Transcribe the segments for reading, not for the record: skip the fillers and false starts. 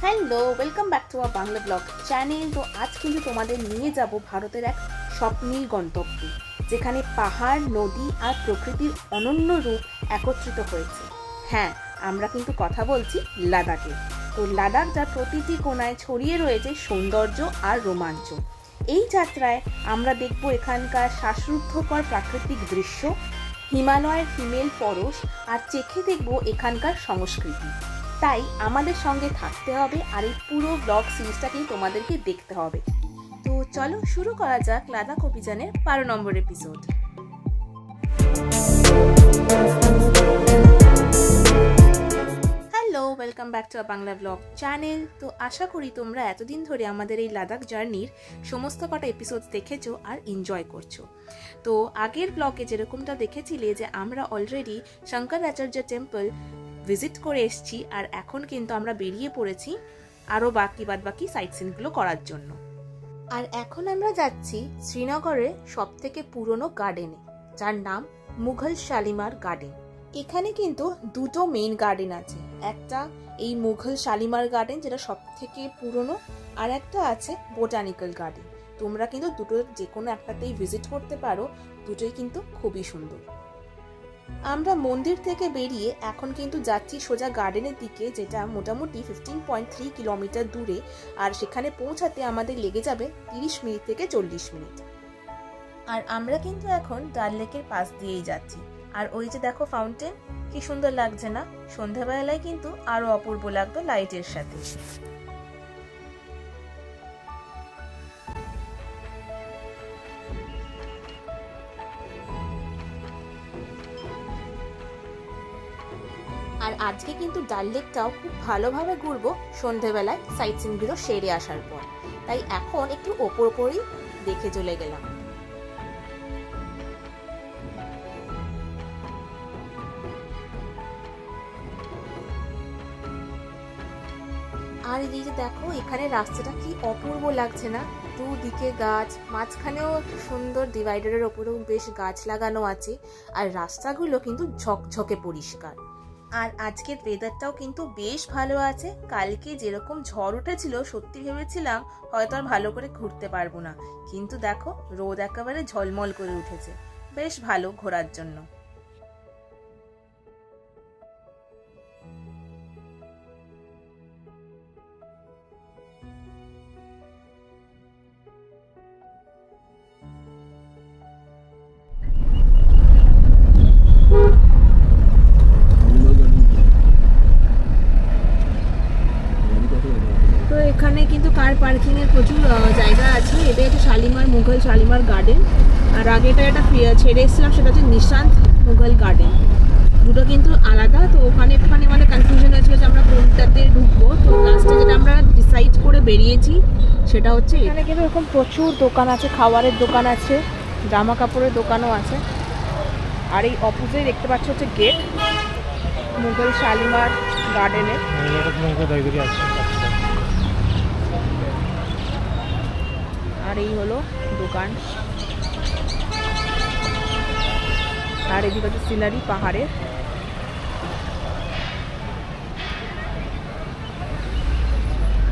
Hello, welcome back to our Bangla blog channel. তো আজ কিন্তু তোমাদের নিয়ে যাব ভারতের এক স্বপ্নীল গন্তব্যে, যেখানে পাহাড়, নদী আর প্রকৃতির অনন্য রূপ একত্রিত হয়েছে। হ্যাঁ, আমরা কিন্তু কথা বলছি লাদাখে। তো লাদাখ যার প্রতিটি কোণায় ছড়িয়ে রয়েছে সৌন্দর্য আর রোমাঞ্চ। এই যাত্রায় আমরা দেখব এখানকার শ্বাসরুদ্ধকর প্রাকৃতিক দৃশ্য, হিমালয়ের হিমেল পরশ আর চেখে দেখব এখানকার সংস্কৃতি। তাই আমাদের সঙ্গে থাকতে হবে আর এই পুরো ব্লগ সিরিজটাকেই তোমাদেরকে দেখতে হবে। তো চলো শুরু করা যাক লাদাখ অভিযানের 12 নম্বর episode. Hello, welcome back to our Bangla blog channel. তো আশা করি তোমরা এতদিন ধরে আমাদের এই লাদাখ জার্নির সমস্ত কটা এপিসোড দেখেছো আর এনজয় করছো। তো আগের ব্লগে যেরকমটা দেখেছিলে যে আমরা অলরেডি শঙ্করাচার্য টেম্পল ভিজিট করে এসেছি, আর এখন কিন্তু আমরা বেরিয়ে পড়েছি আরও বাকি সাইট সিনগুলো করার জন্য। আর এখন আমরা যাচ্ছি শ্রীনগরের সবথেকে পুরনো গার্ডেনে, যার নাম মুঘল শালিমার গার্ডেন। এখানে কিন্তু দুটো মেইন গার্ডেন আছে, একটা এই মুঘল শালিমার গার্ডেন যেটা সবথেকে পুরনো, আর একটা আছে বোটানিক্যাল গার্ডেন। তোমরা কিন্তু দুটো যে কোনো একটাতেই ভিজিট করতে পারো, দুটোই কিন্তু খুবই সুন্দর। আমরা মন্দির থেকে বেরিয়ে এখন কিন্তু যাচ্ছি সোজা গার্ডেনের দিকে, যেটা মোটামুটি 15.3 কিলোমিটার দূরে, আর সেখানে পৌঁছাতে আমাদের লেগে যাবে 30 মিনিট থেকে 40 মিনিট। আর আমরা কিন্তু এখন ডাল লেকের পাশ দিয়েই যাচ্ছি। আর ওই যে দেখো ফাউন্টেন, কি সুন্দর লাগছে না? সন্ধ্যাবেলায় কিন্তু আরো অপূর্ব লাগবে লাইটের সাথে। আর আজকে কিন্তু ডাল লেকটাও খুব ভালোভাবে ঘুরবো সন্ধ্যেবেলায় সাইট সিনগুলো সেরে আসার পর, তাই এখন একটু ওপরই দেখে চলে গেলাম। আর এই যে দেখো এখানে রাস্তাটা কি অপূর্ব লাগছে না? দুদিকে গাছ, মাঝখানেও সুন্দর ডিভাইডারের ওপরেও বেশ গাছ লাগানো আছে, আর রাস্তাগুলো কিন্তু ঝকঝকে পরিষ্কার। আর আজকের ওয়েদারটাও কিন্তু বেশ ভালো আছে। কালকে যেরকম ঝড় উঠেছিল, সত্যি ভেবেছিলাম হয়তো আর ভালো করে ঘুরতে পারবো না, কিন্তু দেখো রোদ একেবারে ঝলমল করে উঠেছে, বেশ ভালো ঘোরার জন্য। তো এখানে কিন্তু কার পার্কিং এর প্রচুর জায়গা আছে। এটা হচ্ছে শালিমার মুঘল শালিমার গার্ডেন, আর আগেটা এটা ছেড়ে এসেছিলাম, সেটা হচ্ছে নিশান্ত মুঘল গার্ডেন। দুটো কিন্তু আলাদা। তো ওখানে একটুখানি আমাদের কনফিউশন হয়েছিল যে আমরা কোনটাতে ঢুকবো। তো লাস্টে যেটা আমরা ডিসাইড করে বেরিয়েছি সেটা হচ্ছে এখানে কিন্তু এরকম প্রচুর দোকান আছে, খাবারের দোকান আছে, জামা কাপড়ের দোকানও আছে। আর এই অপোজিট দেখতে পাচ্ছ হচ্ছে গেট মুঘল শালিমার গার্ডেনের। আর এই হলো দোকান, আর এদিকে হচ্ছে সিনারি পাহাড়ের।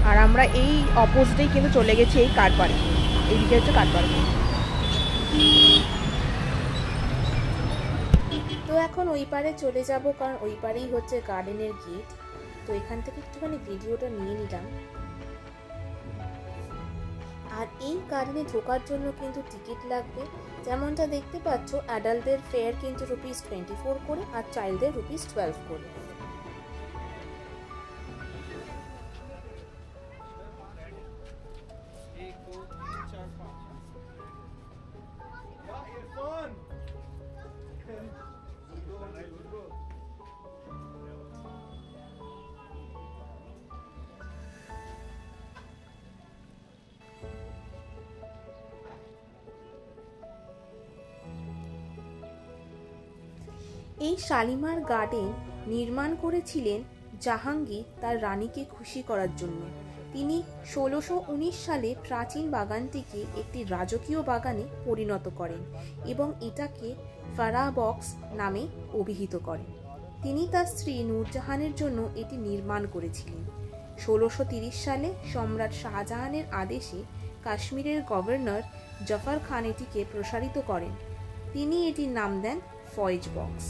আর আমরা এই অপোজিটেই কিন্তু চলে গেছি এই কার পার্ক, এইদিকে হচ্ছে কার পার্ক। তো এখন ওই পারে চলে যাব, কারণ ওই পারেই হচ্ছে গার্ডেনের গেট। তো এখান থেকে একটুখানি ভিডিওটা নিয়ে নিলাম। আর এই গার্ডেনে ঢোকার জন্য কিন্তু টিকিট লাগবে। যেমনটা দেখতে পাচ্ছ, অ্যাডাল্টদের ফেয়ার কিন্তু ₹24 করে, আর চাইল্ডদের ₹12 করে। এই শালিমার গার্ডেন নির্মাণ করেছিলেন জাহাঙ্গীর তার রানীকে খুশি করার জন্য। তিনি 1619 সালে প্রাচীন বাগানটিকে একটি রাজকীয় বাগানে পরিণত করেন এবং এটাকে ফারাহ বক্স নামে অভিহিত করেন। তিনি তার স্ত্রী নূরজাহানের জন্য এটি নির্মাণ করেছিলেন। 1630 সালে সম্রাট শাহজাহানের আদেশে কাশ্মীরের গভর্নর জাফর খান এটিকে প্রসারিত করেন। তিনি এটির নাম দেন ফয়েজ বক্স।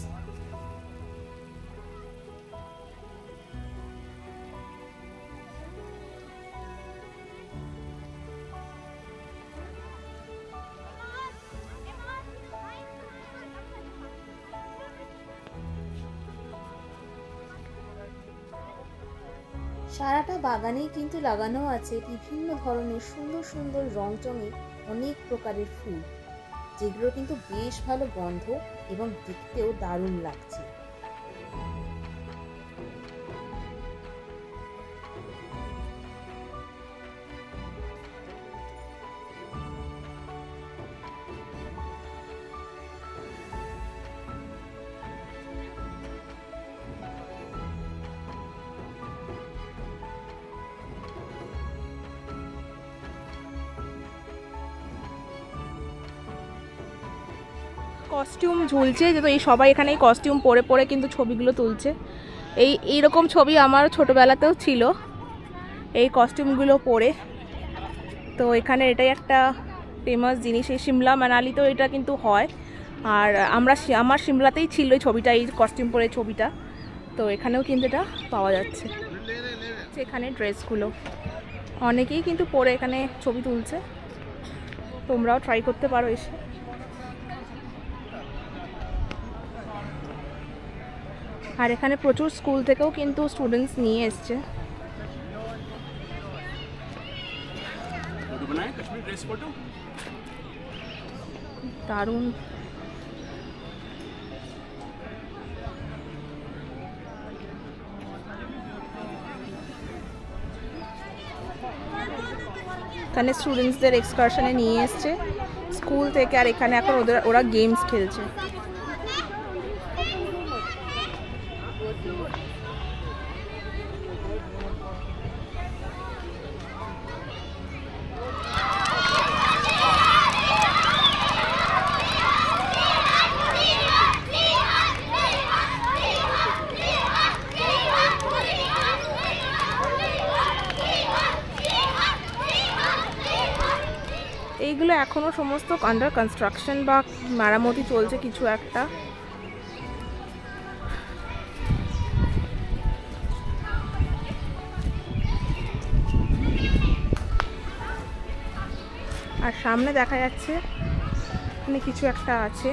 সারাটা বাগানেই কিন্তু লাগানো আছে বিভিন্ন ধরনের সুন্দর সুন্দর রংচঙে অনেক প্রকারের ফুল, যেগুলো কিন্তু বেশ ভালো গন্ধ এবং দেখতেও দারুণ লাগছে। কস্টিউম ঝুলছে, তো এই সবাই এখানে এই কস্টিউম পরে পরে কিন্তু ছবিগুলো তুলছে। এইরকম ছবি আমার ছোটোবেলাতেও ছিল, এই কস্টিউমগুলো পরে। তো এখানে এটাই একটা ফেমাস জিনিস, এই সিমলা মানালিতেও এটা কিন্তু হয়। আর আমার সিমলাতেই ছিল এই ছবিটা, এই কস্টিউম পরে ছবিটা। তো এখানেও কিন্তু এটা পাওয়া যাচ্ছে। এখানে ড্রেসগুলো অনেকেই কিন্তু পরে এখানে ছবি তুলছে, তোমরাও ট্রাই করতে পারো এসে। আর এখানে প্রচুর স্কুল থেকেও কিন্তু স্টুডেন্টস নিয়ে এসছে। দারুণ। এখানে স্টুডেন্টসদের এক্সকারশনে নিয়ে এসছে স্কুল থেকে, আর এখানে এখন ওরা গেমস খেলছে। এইগুলো এখনো সমস্ত আন্ডার কনস্ট্রাকশন বা মেরামতি চলছে কিছু একটা। আর সামনে দেখা যাচ্ছে এখানে কিছু একটা আছে।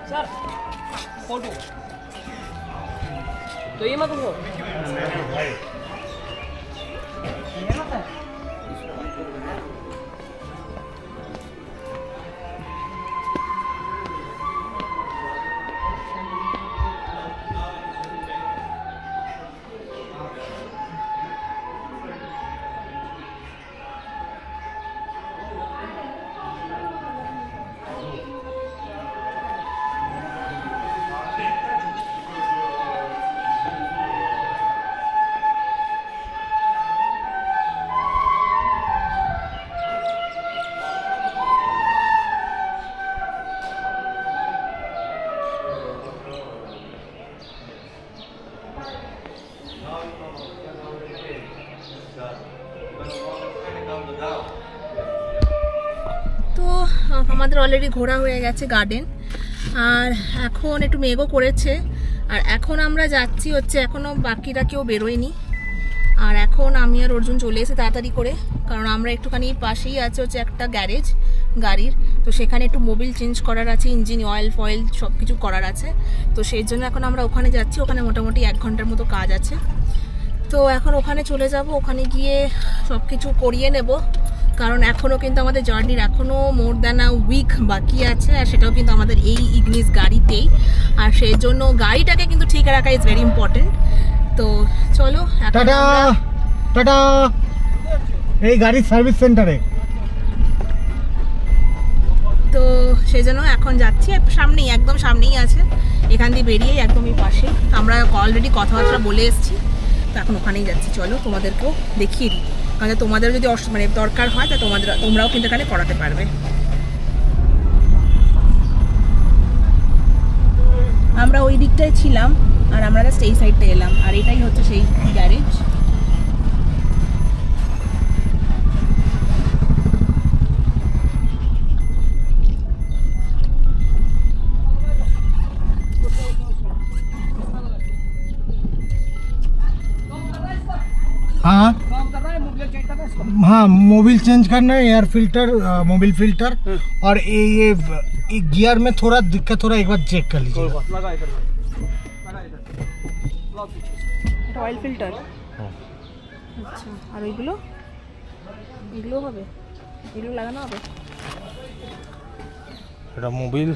सर फोटो तो ये मत हो আমাদের অলরেডি ঘোরা হয়ে গেছে গার্ডেন, আর এখন একটু মেঘও করেছে। আর এখন আমরা যাচ্ছি হচ্ছে, এখনও বাকিরা কেউ বেরোয়নি। আর এখন আমি আর অর্জুন চলে এসে তাড়াতাড়ি করে, কারণ আমরা একটুখানি পাশেই আছে হচ্ছে একটা গ্যারেজ গাড়ির, তো সেখানে একটু মোবিল চেঞ্জ করার আছে, ইঞ্জিন অয়েল ফয়েল সব কিছু করার আছে। তো সেই জন্য এখন আমরা ওখানে যাচ্ছি। ওখানে মোটামুটি 1 ঘন্টার মতো কাজ আছে। তো এখন ওখানে চলে যাব, ওখানে গিয়ে সব কিছু করিয়ে নেব, কারণ এখনও কিন্তু আমাদের জার্নির এখনও মোর দ্যান আ উইক বাকি আছে। আর সেটাও কিন্তু আমাদের এই ইগনিস গাড়িতেই। আর সেই জন্য গাড়িটাকে কিন্তু ঠিক রাখা ইজ ভেরি ইম্পর্টেন্ট। তো চলো টাটা টাটা, এই গাড়ির সার্ভিস সেন্টারে। তো সেই জন্য এখন যাচ্ছি, সামনেই একদম সামনেই আছে, এখান দিয়ে বেরিয়ে একদমই পাশে। আমরা অলরেডি কথাবার্তা বলে এসেছি, তো এখন ওখানেই যাচ্ছি। চলো তোমাদেরকেও দেখিয়ে দিই, কারণ তোমাদের যদি মানে দরকার হয় তা তোমরাও কিন্তু এখানে করাতে পারবে। আমরা ওই দিকটায় ছিলাম আর আমরা জাস্ট এই সাইডটা এলাম, আর এটাই হচ্ছে সেই গ্যারেজ। हाँ हाँ, मोबिल चेंज करना है, एयर फिल्टर, मोबिल फिल्टर, और ये गियर में थोड़ा दिक्कत हो रहा है, एक बार चेक कर लीजिए। অয়েল ফিল্টার, আচ্ছা। আর ওইগুলো এগুলো হবে, এগুলো লাগানো হবে। এটা Mobil,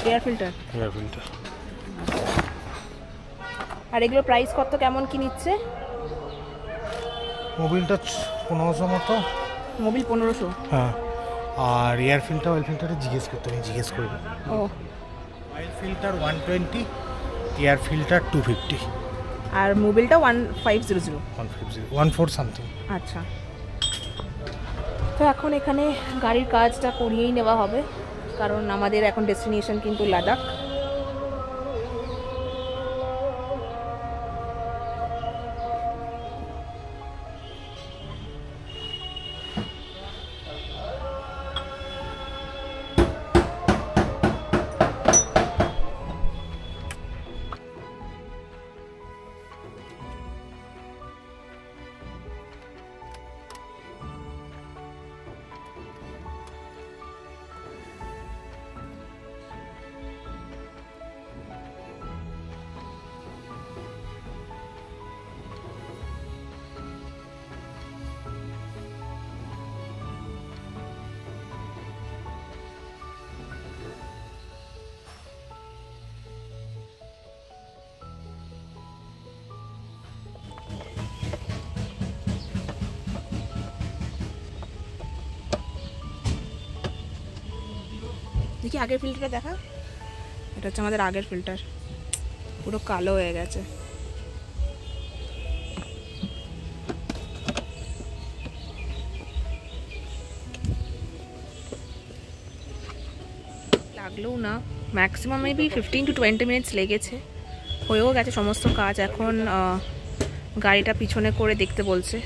air filter, air filter. আর এগুলো প্রাইস কত, কেমন কি নিচ্ছে? মোবিলটা 1500 মতো, মোবিল 1500। হ্যাঁ। আর এয়ার ফিল্টার, অয়েল ফিল্টারে জিজ্ঞেস করতে হবে, জিজ্ঞেস করবো। ও, অয়েল ফিল্টার 120, এয়ার ফিল্টার 250, আর মোবিলটা 1500, 14 সামথিং। আচ্ছা। তো এখন এখানে গাড়ির কাজটা করিয়েই নেওয়া হবে, কারণ আমাদের এখন ডেস্টিনেশন কিন্তু লাদাখ। দেখি আগের ফিল্টারটা দেখা, এটা হচ্ছে আমাদের আগের ফিল্টার, পুরো কালো হয়ে গেছে। লাগলেও না, ম্যাক্সিমাম মেবি 15 to 20 মিনিটস লেগেছে, হয়েও গেছে সমস্ত কাজ। এখন গাড়িটা পিছনে করে দেখতে বলছে।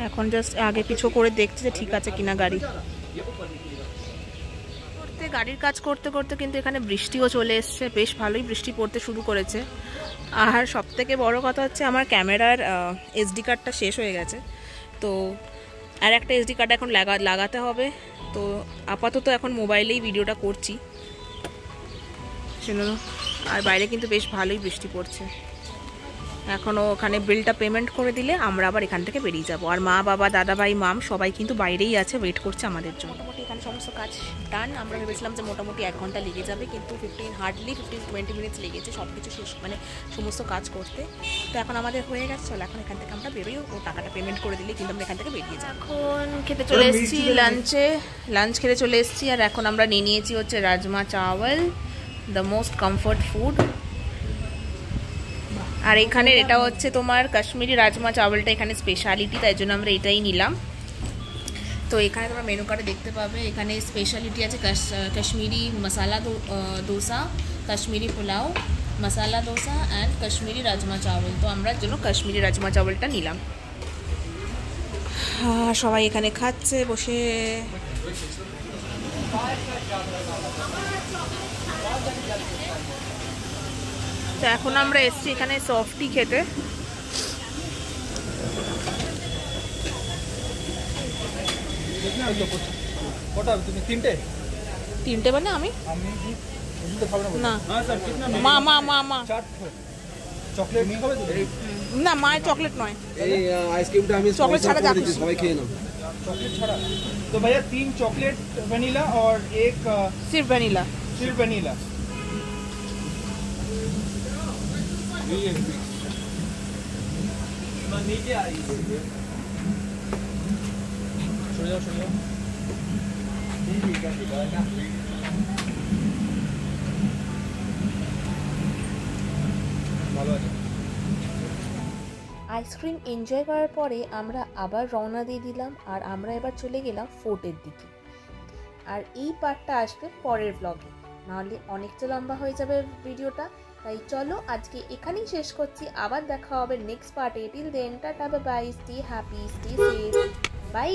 এখন জাস্ট আগে পিছু করে দেখছি যে ঠিক আছে কিনা গাড়ি। গাড়ির কাজ করতে করতে কিন্তু এখানে বৃষ্টিও চলে এসছে, বেশ ভালোই বৃষ্টি পড়তে শুরু করেছে। আর সবথেকে বড় কথা হচ্ছে আমার ক্যামেরার এসডি কার্ডটা শেষ হয়ে গেছে, তো আর একটা এসডি কার্ড এখন লাগাতে হবে। তো আপাতত এখন মোবাইলেই ভিডিওটা করছি সেজন্য। আর বাইরে কিন্তু বেশ ভালোই বৃষ্টি পড়ছে। এখনও ওখানে বিলটা পেমেন্ট করে দিলে আমরা আবার এখান থেকে বেরিয়ে যাব। আর মা বাবা দাদা ভাই মাম সবাই কিন্তু বাইরেই আছে, ওয়েট করছে আমাদের জন্য। মোটামুটি এখানে সমস্ত কাজ ডান। আমরা ভেবেছিলাম যে মোটামুটি 1 ঘন্টা লেগে যাবে, কিন্তু 15-20 মিনিটস লেগেছে সব কিছু শেষ, মানে সমস্ত কাজ করতে। তো এখন আমাদের হয়ে গেছে, চলো এখন এখান থেকে আমরা বেরোই। ও টাকাটা পেমেন্ট করে দিলে কিন্তু আমরা এখান থেকে বেরিয়ে যাই। এখন খেতে চলে এসেছি, লাঞ্চ খেতে চলে এসেছি। আর এখন আমরা নিয়ে নিয়েছি হচ্ছে rajma chawal, the most comfort food. আর এখানের এটা হচ্ছে তোমার কাশ্মীরি রাজমা চাওয়ালটা এখানে স্পেশালিটি, তাই জন্য আমরা এটাই নিলাম। তো এখানে তোমরা মেনু কার্ডে দেখতে পাবে, এখানে স্পেশালিটি আছে কাশ্মীরি মশালা দোসা, কাশ্মীরি পোলাও, মশালা দোসা অ্যান্ড কাশ্মীরি রাজমা চাওয়াল। তো আমরা জন্য কাশ্মীরি রাজমা চাওয়ালটা নিলাম। সবাই এখানে খাচ্ছে বসে। তো এখন আমরা এসছি এখানে সফটি খেতে। তিনটে মানে আমি না মা মা মা মা চকলেট না, মায়ের চকলেট নয়, আইসক্রিমটা আমি চকলেট ছাড়া যা খুশি সবাই খেয়ে নাও। चॉकलेट छड़ा। तो भैया 3 चॉकलेट वनीला और एक सिर्फ वनीला। सिर्फ वनीला। नीचे आ रही है, छोड़ जाओ ठीक है ভালো আছে। আইসক্রিম এনজয় করার পরে আমরা আবার রওনা দিয়ে দিলাম। আর আমরা এবার চলে গেলাম ফোর্টের দিকে। আর এই পার্টটা আসবে পরের ব্লগে, নাহলে অনেকটা লম্বা হয়ে যাবে ভিডিওটা। তাই চলো আজকে এখানেই শেষ করছি, আবার দেখা হবে নেক্সট পার্টে। Till then tata bye, stay happy, stay safe, by.